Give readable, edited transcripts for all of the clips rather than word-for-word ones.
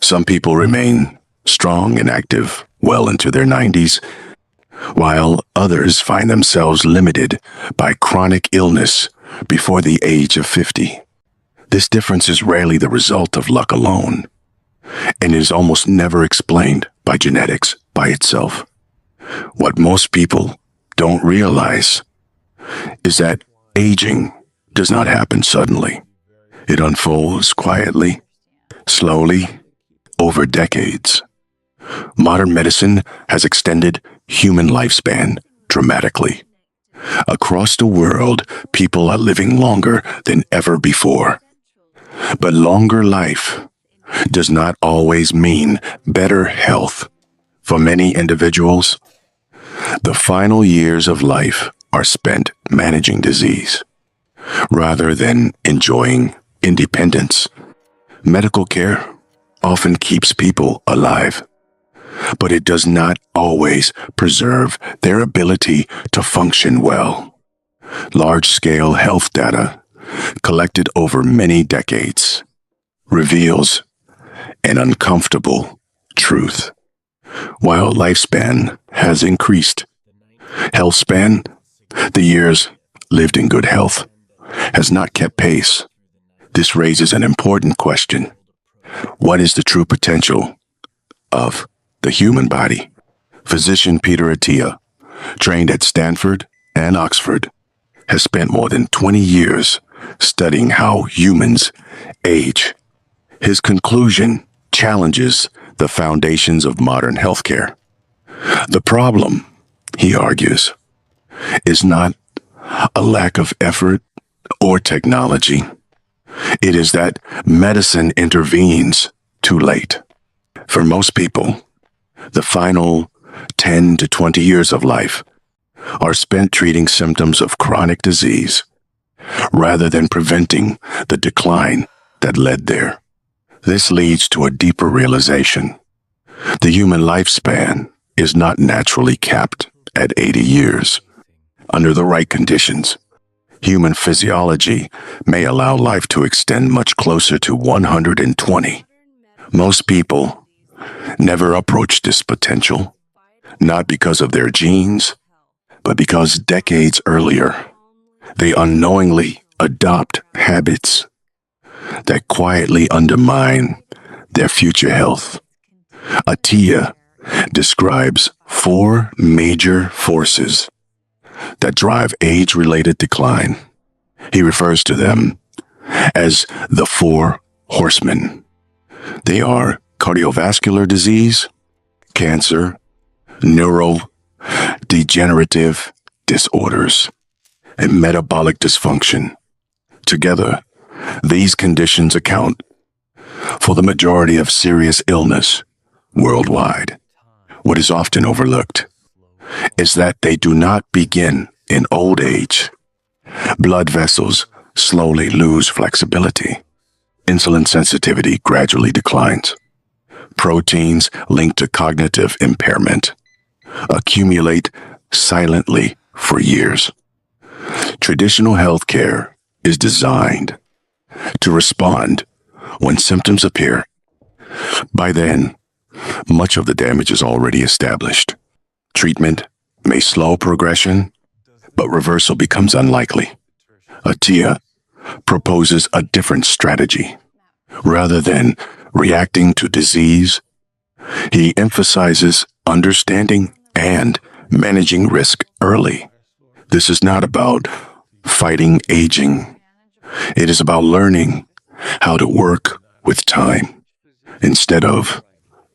Some people remain strong and active well into their 90s, while others find themselves limited by chronic illness before the age of 50. This difference is rarely the result of luck alone, and is almost never explained by genetics by itself. What most people don't realize is that aging does not happen suddenly. It unfolds quietly, slowly, over decades. Modern medicine has extended human lifespan dramatically. Across the world, people are living longer than ever before. But longer life does not always mean better health. For many individuals, the final years of life are spent managing disease rather than enjoying independence. Medical care often keeps people alive, but it does not always preserve their ability to function well. Large-scale health data collected over many decades reveals an uncomfortable truth. While lifespan has increased, health span, the years lived in good health, has not kept pace. This raises an important question. What is the true potential of the human body? Physician Peter Attia, trained at Stanford and Oxford, has spent more than 20 years studying how humans age. His conclusion challenges the foundations of modern healthcare. The problem, he argues, is not a lack of effort or technology. It is that medicine intervenes too late. For most people, the final 10 to 20 years of life are spent treating symptoms of chronic disease rather than preventing the decline that led there. This leads to a deeper realization. The human lifespan is not naturally capped at 80 years. Under the right conditions, human physiology may allow life to extend much closer to 120. Most people never approach this potential, not because of their genes, but because decades earlier, they unknowingly adopt habits that quietly undermine their future health. Attia describes 4 major forces that drive age-related decline. He refers to them as the 4 horsemen. They are cardiovascular disease, cancer, neurodegenerative disorders, and metabolic dysfunction. Together, these conditions account for the majority of serious illness worldwide. What is often overlooked is that they do not begin in old age. Blood vessels slowly lose flexibility. Insulin sensitivity gradually declines. Proteins linked to cognitive impairment accumulate silently for years. Traditional healthcare is designed to respond when symptoms appear. By then, much of the damage is already established. Treatment may slow progression, but reversal becomes unlikely. Attia proposes a different strategy. Rather than reacting to disease, he emphasizes understanding and managing risk early. This is not about fighting aging. It is about learning how to work with time instead of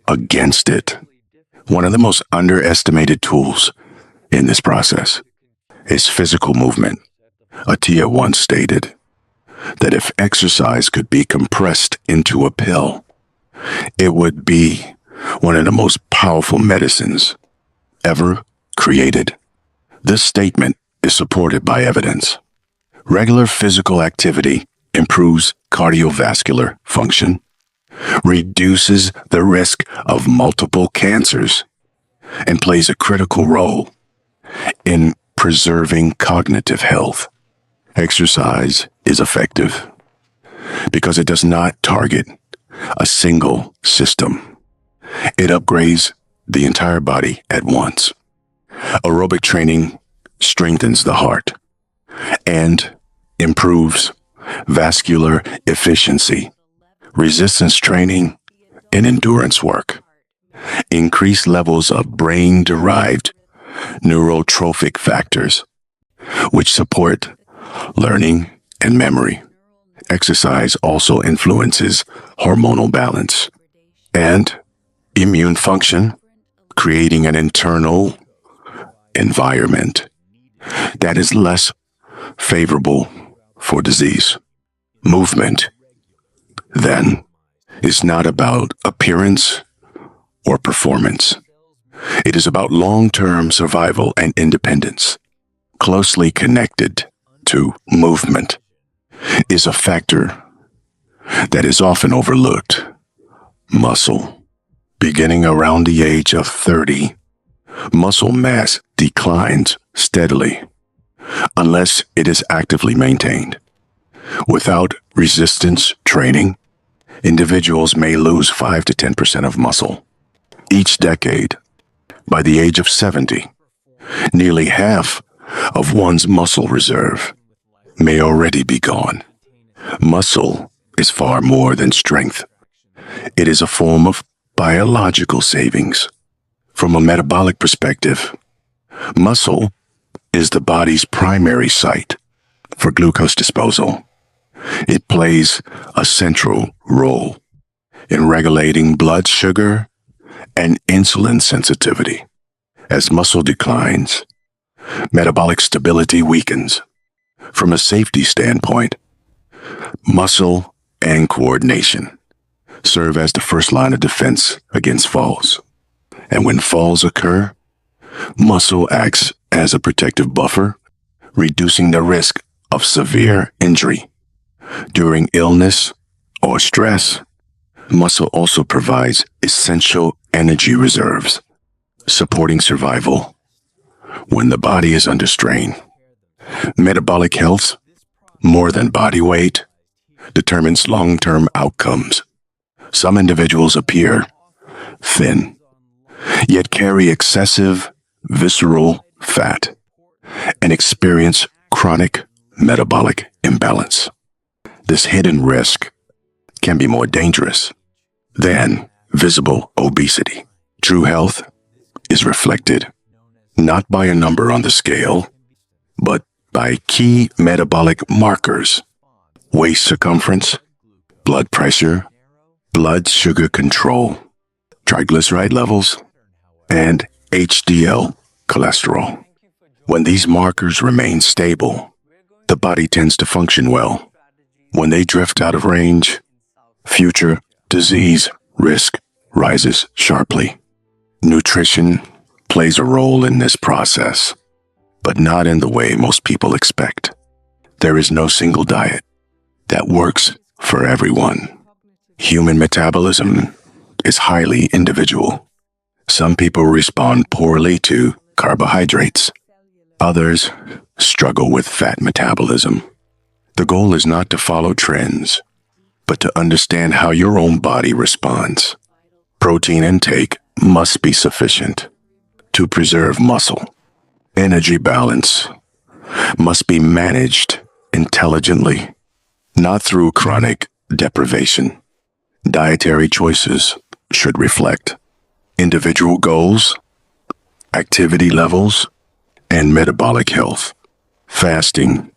against it. One of the most underestimated tools in this process is physical movement. Attia once stated that if exercise could be compressed into a pill, it would be one of the most powerful medicines ever created. This statement is supported by evidence. Regular physical activity improves cardiovascular function, reduces the risk of multiple cancers, and plays a critical role in preserving cognitive health. Exercise is effective because it does not target a single system. It upgrades the entire body at once. Aerobic training strengthens the heart and improves vascular efficiency. Resistance training and endurance work increase levels of brain-derived neurotrophic factors, which support learning and memory. Exercise also influences hormonal balance and immune function, creating an internal environment that is less favorable for disease. Movement, then, is not about appearance or performance. It is about long-term survival and independence. Closely connected to movement is a factor that is often overlooked: muscle. Beginning around the age of 30, muscle mass declines steadily unless it is actively maintained. Without resistance training, individuals may lose 5 to 10% of muscle each decade. By the age of 70, nearly half of one's muscle reserve may already be gone. Muscle is far more than strength. It is a form of biological savings. From a metabolic perspective, muscle is the body's primary site for glucose disposal. It plays a central role in regulating blood sugar and insulin sensitivity. As muscle declines, metabolic stability weakens. From a safety standpoint, muscle and coordination serve as the first line of defense against falls. And when falls occur, muscle acts as a protective buffer, reducing the risk of severe injury. During illness or stress, muscle also provides essential energy reserves, supporting survival when the body is under strain. Metabolic health, more than body weight, determines long-term outcomes. Some individuals appear thin, yet carry excessive visceral fat and experience chronic metabolic imbalance. This hidden risk can be more dangerous than visible obesity. True health is reflected not by a number on the scale, but by key metabolic markers: waist circumference, blood pressure, blood sugar control, triglyceride levels, and HDL cholesterol. When these markers remain stable, the body tends to function well. When they drift out of range, future disease risk rises sharply. Nutrition plays a role in this process, but not in the way most people expect. There is no single diet that works for everyone. Human metabolism is highly individual. Some people respond poorly to carbohydrates. Others struggle with fat metabolism. The goal is not to follow trends, but to understand how your own body responds. Protein intake must be sufficient to preserve muscle. Energy balance must be managed intelligently, not through chronic deprivation. Dietary choices should reflect individual goals, activity levels, and metabolic health. Fasting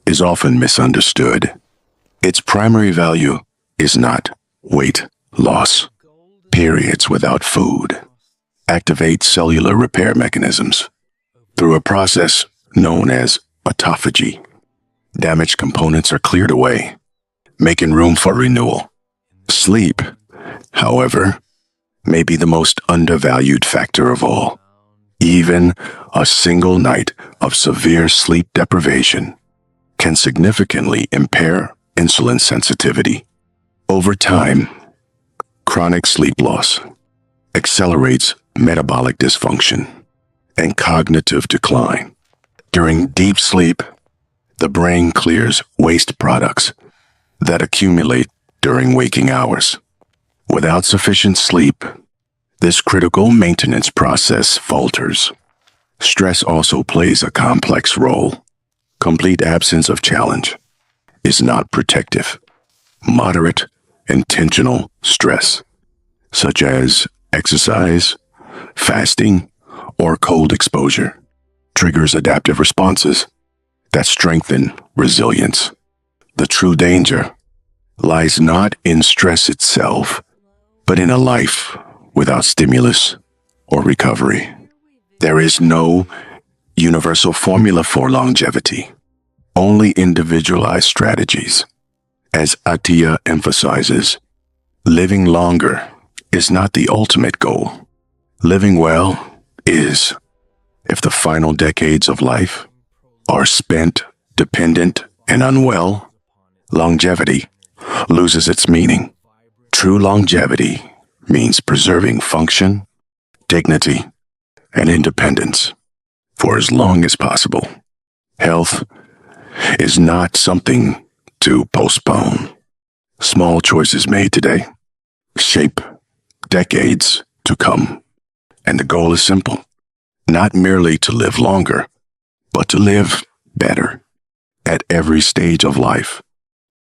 is often misunderstood. Its primary value is not weight loss. Periods without food activate cellular repair mechanisms through a process known as autophagy. Damaged components are cleared away, making room for renewal. Sleep, however, may be the most undervalued factor of all. Even a single night of severe sleep deprivation can significantly impair insulin sensitivity. Over time, chronic sleep loss accelerates metabolic dysfunction and cognitive decline. During deep sleep, the brain clears waste products that accumulate during waking hours. Without sufficient sleep, this critical maintenance process falters. Stress also plays a complex role. Complete absence of challenge is not protective. Moderate, intentional stress, such as exercise, fasting, or cold exposure, triggers adaptive responses that strengthen resilience. The true danger lies not in stress itself, but in a life without stimulus or recovery. There is no universal formula for longevity, only individualized strategies. As Attia emphasizes, living longer is not the ultimate goal. Living well is. If the final decades of life are spent dependent and unwell, longevity loses its meaning. True longevity means preserving function, dignity, and independence for as long as possible. Health is not something to postpone. Small choices made today shape decades to come. And the goal is simple: not merely to live longer, but to live better at every stage of life.